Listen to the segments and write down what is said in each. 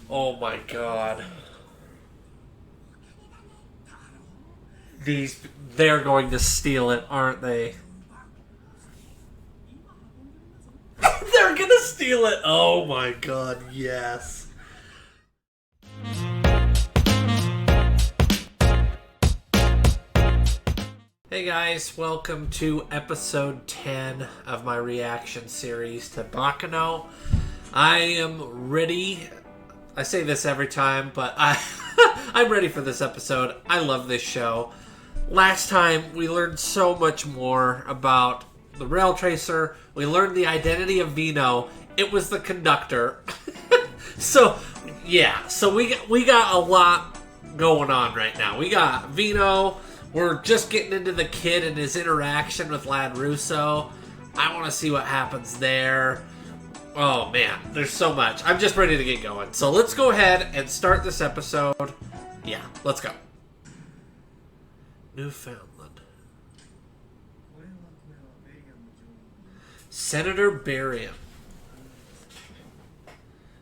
Oh my god. They're going to steal it, aren't they? They're gonna steal it! Oh my god, yes. Hey guys, welcome to episode 10 of my reaction series to Baccano. I am ready. I say this every time, but I'm ready for this episode. I love this show. Last time, we learned so much more about the rail tracer. We learned the identity of Vino. It was the conductor. So we got a lot going on right now. We got Vino. We're just getting into the kid and his interaction with LADD Russo. I want to see what happens there. Oh man, there's so much. I'm just ready to get going. So let's go ahead and start this episode. Yeah, let's go. Newfoundland. Senator Barium.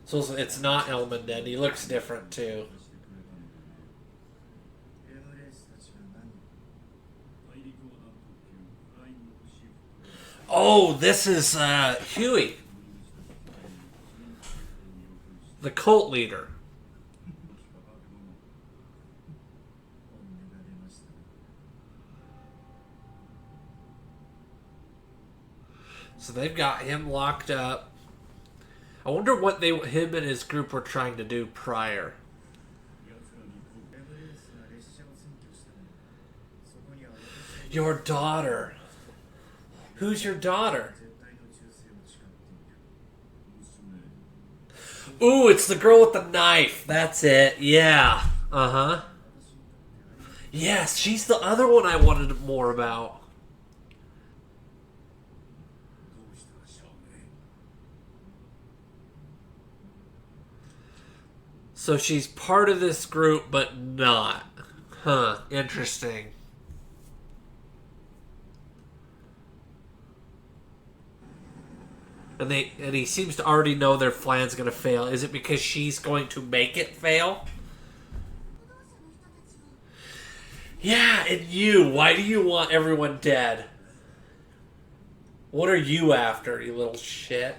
So it's not LADD. He looks different too. Oh, this is Huey, the cult leader. So they've got him locked up. I wonder what him and his group were trying to do prior. Your daughter. Who's your daughter? Ooh, it's the girl with the knife. That's it. Yeah. Uh-huh. Yes, she's the other one I wanted more about. So she's part of this group, but not. Huh. Interesting. And he seems to already know their plan's going to fail. Is it because she's going to make it fail? Yeah, and you. Why do you want everyone dead? What are you after, you little shit?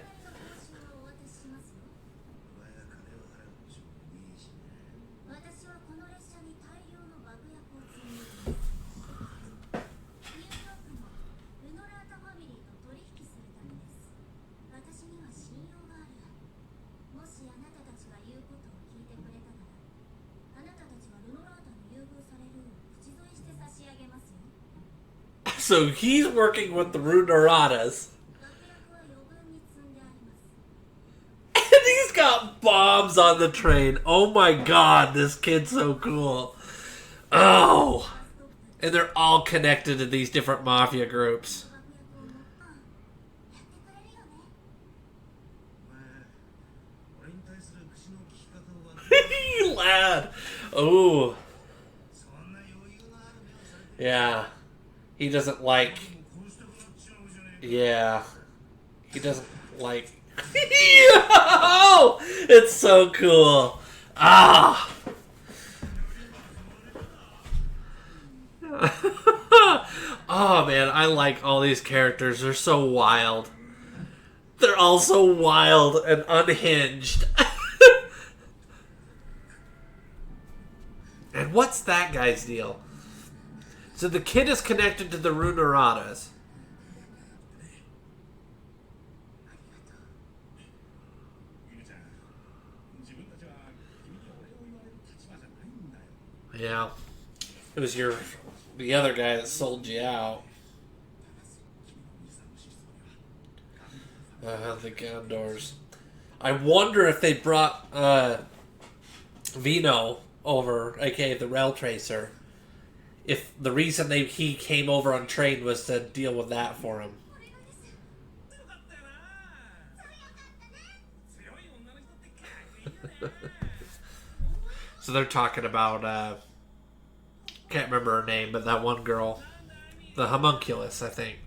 So he's working with the Runaratas. And he's got bombs on the train. Oh my god, this kid's so cool. Oh. And they're all connected to these different mafia groups. Lad. Oh. Yeah. He doesn't like... Yeah. He doesn't like... Yo! It's so cool. Ah! Oh, man. I like all these characters. They're so wild. They're all so wild and unhinged. And what's that guy's deal? So the kid is connected to the Runaratas. Yeah. It was the other guy that sold you out. The Gondors. I wonder if they brought Vino over, aka the Rail Tracer. If the reason he came over on train was to deal with that for him. So they're talking about, can't remember her name, but that one girl. The homunculus, I think.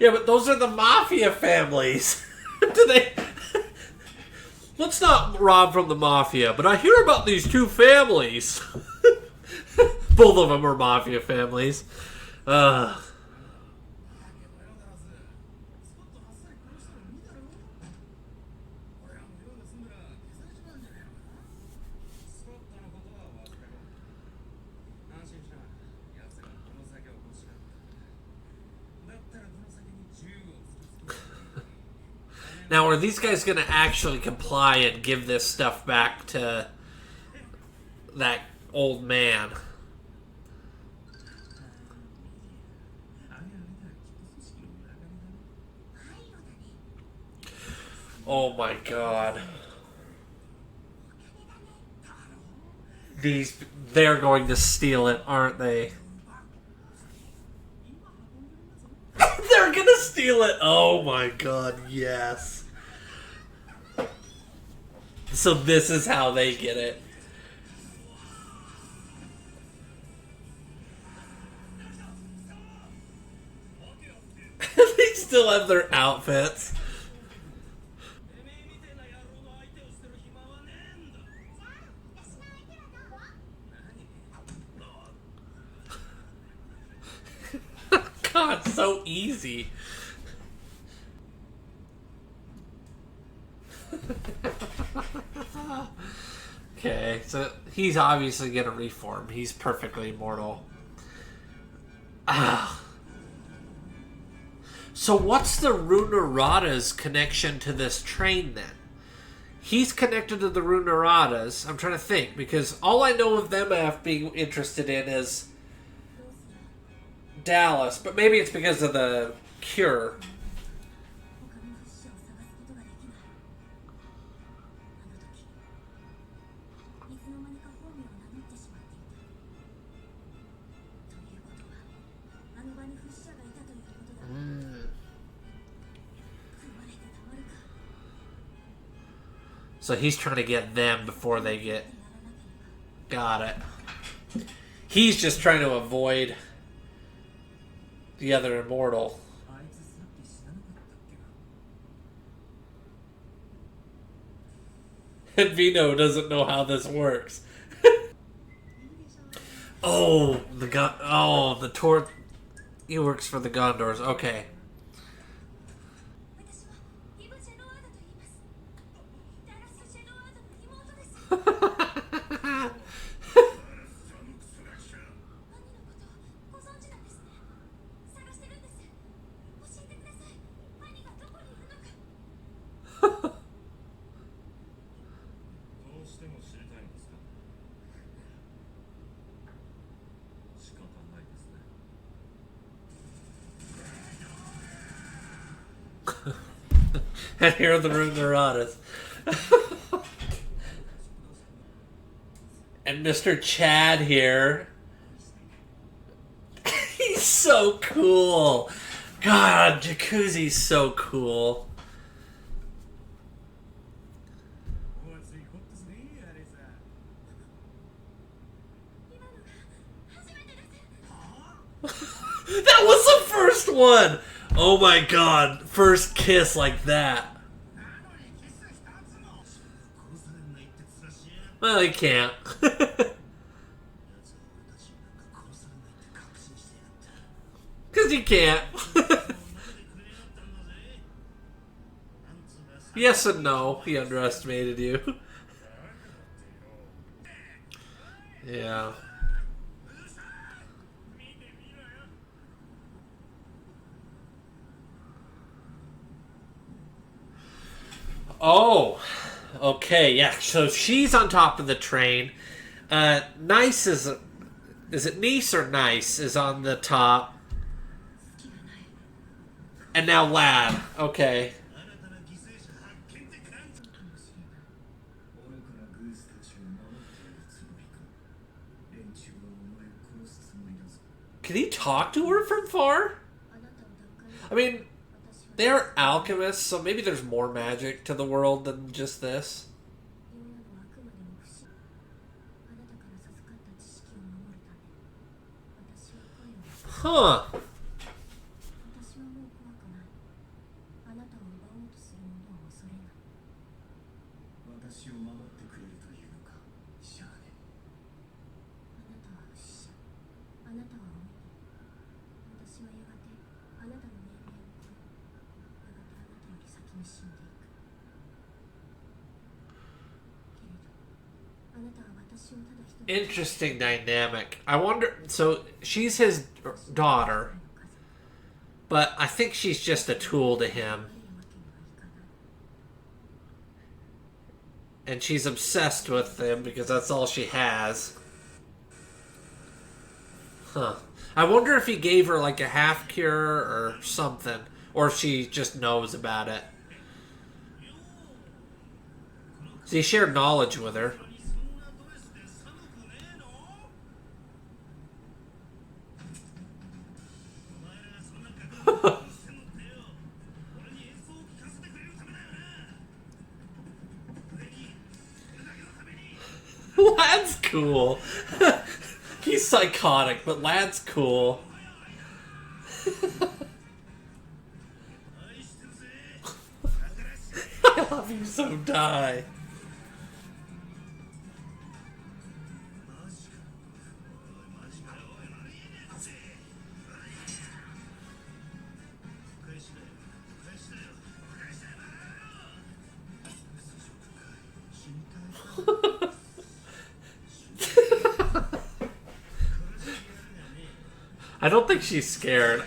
Yeah, but those are the mafia families. Do they? Let's not rob from the mafia, but I hear about these two families. Both of them are mafia families. Uh, now, are these guys going to actually comply and give this stuff back to that old man? Oh my god. They're going to steal it, aren't they? They're gonna steal it! Oh my god, yes. So this is how they get it. They still have their outfits. God, so easy. Okay, so he's obviously gonna reform. He's perfectly immortal. Ah. So what's the Runarada's connection to this train then? He's connected to the Runaradas. I'm trying to think, because all I know of them being interested in is Dallas, but maybe it's because of the cure. So he's trying to get them before they get... Got it. He's just trying to avoid the other immortal. And Vino doesn't know how this works. Oh, the Tor... He works for the Gondors. Okay. And here are the Runaradas. And Mr. Chad here. He's so cool. God, Jacuzzi's so cool. That was the first one! Oh my god, first kiss like that. Well, he can't. Because he can't. Yes and no, he underestimated you. Yeah. Oh, okay, yeah. So she's on top of the train. Nice is it Nice or Nice is on the top, and now LADD. Okay. Can he talk to her from far? I mean, they're alchemists, so maybe there's more magic to the world than just this. Huh. Interesting dynamic. I wonder. So she's his daughter, but I think she's just a tool to him. And she's obsessed with him because that's all she has. Huh. I wonder if he gave her like a half cure or something. Or if she just knows about it. So he shared knowledge with her. Lad's cool. He's psychotic, but Lad's cool. I love you so, die. I don't think she's scared.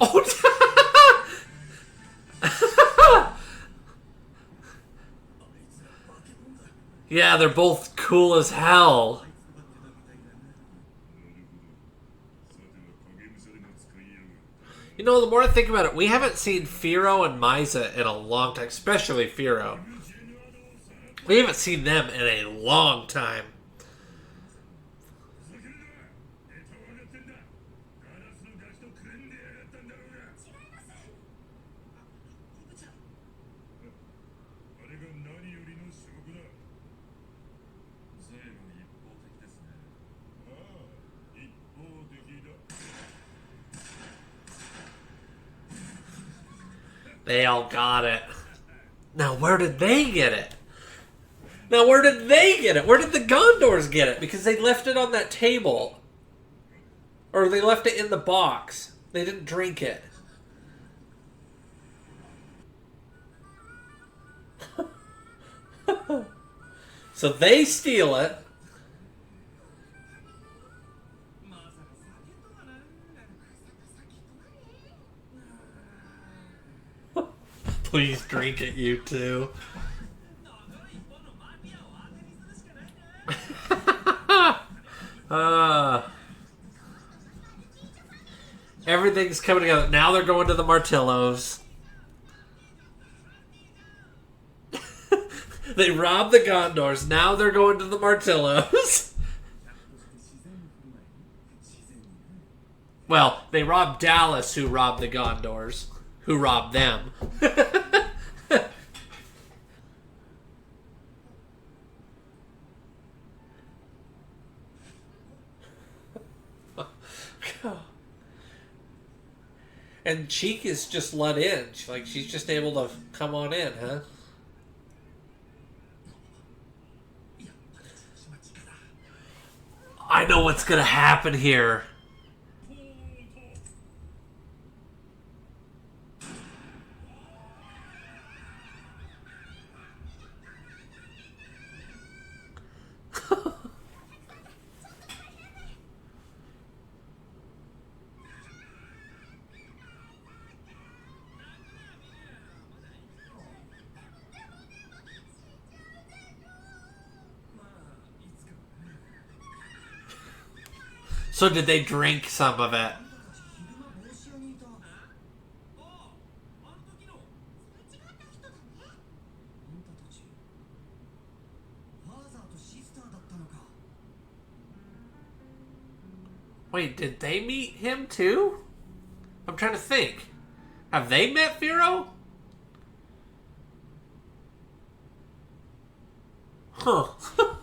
Oh, yeah, they're both cool as hell. You know, the more I think about it, we haven't seen Firo and Misa in a long time, especially Firo. We haven't seen them in a long time. They all got it. Now, where did they get it? Where did the Gondors get it? Because they left it on that table. Or they left it in the box. They didn't drink it. So they steal it. Please drink it, you two. Everything's coming together. Now they're going to the Martillos. They robbed the Gondors. Now they're going to the Martillos. Well, they robbed Dallas, who robbed the Gondors. Who robbed them. And Cheek is just let in. She's just able to come on in, huh? I know what's gonna happen here. So did they drink some of it? Wait, did they meet him too? I'm trying to think. Have they met Firo? huh.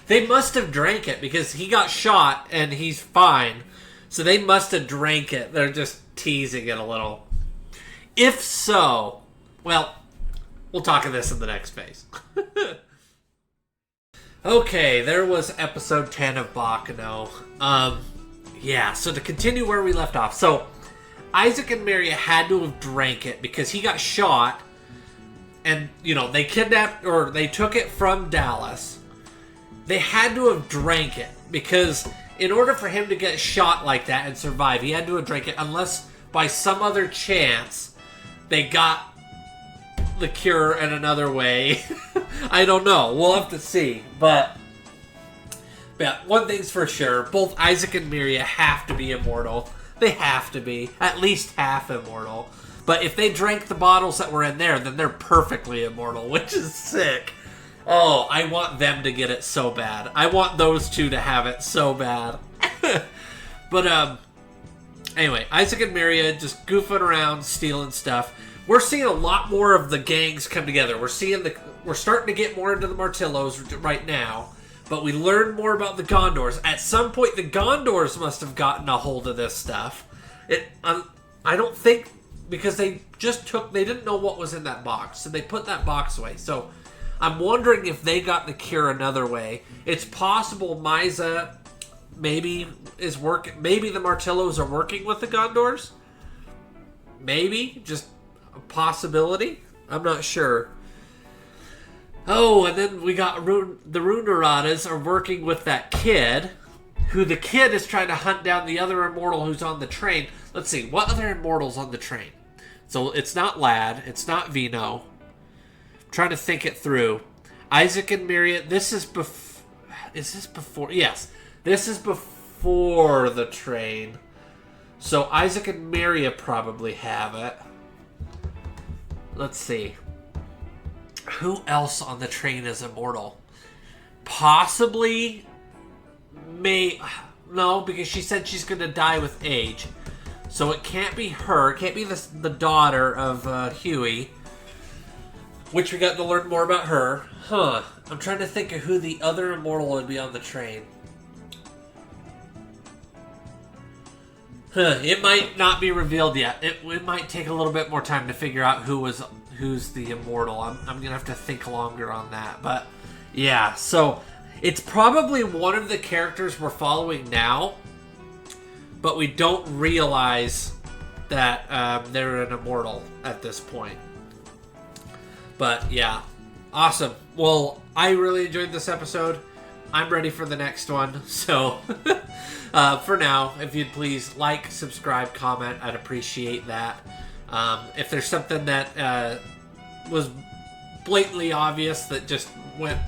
They must have drank it because he got shot and he's fine. So they must have drank it. They're just teasing it a little. If so, well, we'll talk of this in the next phase. Okay, there was episode 10 of Baccano. Yeah, so to continue where we left off. So, Isaac and Maria had to have drank it because he got shot. And, you know, they kidnapped, or they took it from Dallas. They had to have drank it because in order for him to get shot like that and survive, he had to have drank it unless by some other chance they got the cure in another way. I don't know. We'll have to see. But one thing's for sure. Both Isaac and Maria have to be immortal. They have to be. At least half immortal. But if they drank the bottles that were in there, then they're perfectly immortal, which is sick. Oh, I want them to get it so bad. I want those two to have it so bad. But, anyway, Isaac and Maria just goofing around, stealing stuff. We're seeing a lot more of the gangs come together. We're starting to get more into the Martillos right now, but we learn more about the Gondors. At some point, the Gondors must have gotten a hold of this stuff. I don't think, because they didn't know what was in that box, so they put that box away. So I'm wondering if they got the cure another way. It's possible Misa maybe is working. Maybe the Martillos are working with the Gondors. Maybe, just a possibility. I'm not sure. Oh, and then we got the Runeradas are working with that kid, who the kid is trying to hunt down the other immortal who's on the train. Let's see, what other immortal's on the train? So it's not Ladd, it's not Vino. I'm trying to think it through. Isaac and Maria, this is before? Yes, this is before the train. So Isaac and Maria probably have it. Let's see. Who else on the train is immortal? Possibly... No, because she said she's going to die with age. So it can't be her. It can't be the daughter of Huey. Which we got to learn more about her. Huh. I'm trying to think of who the other immortal would be on the train. It might not be revealed yet. It might take a little bit more time to figure out who's the immortal. I'm going to have to think longer on that. But, yeah. So, it's probably one of the characters we're following now. But we don't realize that they're an immortal at this point. But, yeah. Awesome. Well, I really enjoyed this episode. I'm ready for the next one. So, for now, if you'd please like, subscribe, comment, I'd appreciate that. If there's something that was blatantly obvious that just went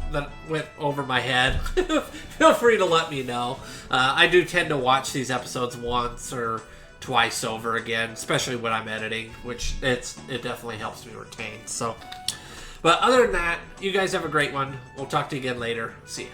over my head, feel free to let me know. I do tend to watch these episodes once or twice over again, especially when I'm editing, which it definitely helps me retain. So, but other than that, you guys have a great one. We'll talk to you again later. See ya.